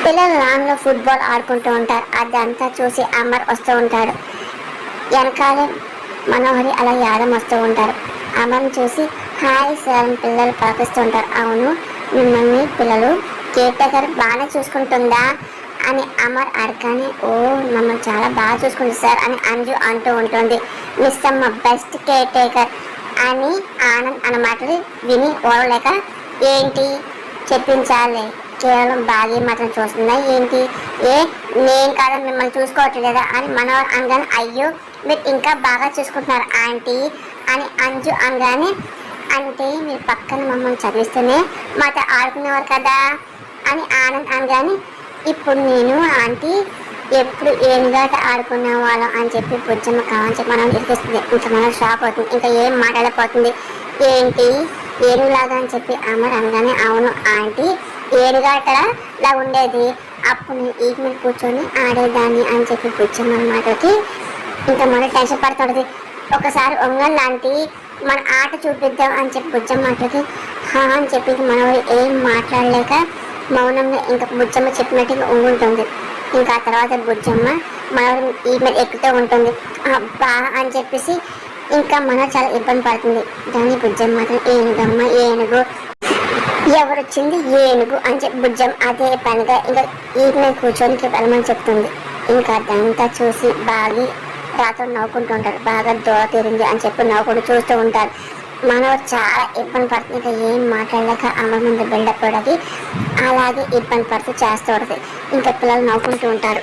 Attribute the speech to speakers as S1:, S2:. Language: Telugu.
S1: పిల్లలు లాన్లో ఫుట్బాల్ ఆడుకుంటూ ఉంటారు. అదంతా చూసి అమర్ వస్తూ ఉంటాడు. వెనకాలే మనోహరి అలా యాదం వస్తూ ఉంటారు. అమర్ని చూసి హాయ్ సార్ పిల్లలు పలకిస్తూ ఉంటారు. అవును, మిమ్మల్ని పిల్లలు కేర్ టేకర్ బాగానే చూసుకుంటుందా అని అమర్ అడగానే, ఓ మమ్మల్ని చాలా బాగా చూసుకుంటుంది సార్ అని అంజు అంటూ ఉంటుంది. మిస్ అమ్మ బెస్ట్ కేర్ టేకర్ అని ఆనంద్ అన్న మాటలు విని ఓడలేక, ఏంటి చెప్పించాలి, కేవలం బాగా మాత్రం చూస్తుందా ఏంటి, నేను కాదా మిమ్మల్ని చూసుకోవట్లేదా అని మనోహర్ అనగానే, అయ్యో మీరు ఇంకా బాగా చూసుకుంటున్నారు ఆంటీ అని అంజు అనగానే, అంటే మీరు పక్కన మమ్మల్ని చదివిస్తూనే మాతో ఆడుకునేవారు కదా అని ఆనంద్ అనగానే, ఇప్పుడు నేను ఆంటీ ఎప్పుడు ఏనుగాట ఆడుకునే వాళ్ళం అని చెప్పి బుజ్జమ్మ కావాలని చెప్పి మనం ఇరికిస్తుంది. ఇంకా మనం షాక్ అవుతుంది. ఇంకా ఏం మాట్లాడకపోతుంది. ఏంటి ఏనుగులాగా అని చెప్పి అమర్ అనగానే, అవును ఆంటీ ఏనుగాటలా ఉండేది, అప్పుడు నేను ఈట మీద కూర్చొని ఆడేదాన్ని అని చెప్పి బుజ్జమ్మ మాటకి ఇంకా మనం టెన్షన్ పడుతుంది. ఒకసారి ఒంగల్ లాంటి మన ఆట చూపిద్దాం అని చెప్పి బుజ్జమ్మ మాటకి హా అని చెప్పి మనం ఏం మాట్లాడలేక మౌనంగా ఇంకా బుజ్జమ్మ చెప్పినట్టుగా ఉంగుంటుంది. ఇంకా ఆ తర్వాత బుజ్జమ్మ మన ఈ మీద ఎక్కుతూ ఉంటుంది. అబ్బా అని చెప్పేసి ఇంకా మనం చాలా ఇబ్బంది పడుతుంది. దాన్ని బుజ్జమ్మ మాత్రం ఏనుగమ్మ ఏనుగు ఎవరొచ్చింది ఏనుగు అని చెప్పి బుజ్జమ్మ అదే పనిగా ఇంకా ఈ మీద కూర్చొని వెళ్ళమని చెప్తుంది. ఇంకా అదంతా చూసి బాగా రాత్రి నవ్వుకుంటూ ఉంటారు. బాగా దూర తీరింది అని చెప్పి నవ్వుకుంటూ చూస్తూ ఉంటారు. మనం చాలా ఇబ్బంది పడుతుంది. ఇంకా ఏం మాట్లాడలేక అమర్ ముందు బిల్డప్ పడది అలాగే ఇబ్బంది పడుతూ చేస్తూ ఉంటుంది. ఇంకా పిల్లలు నవ్వుకుంటూ ఉంటారు.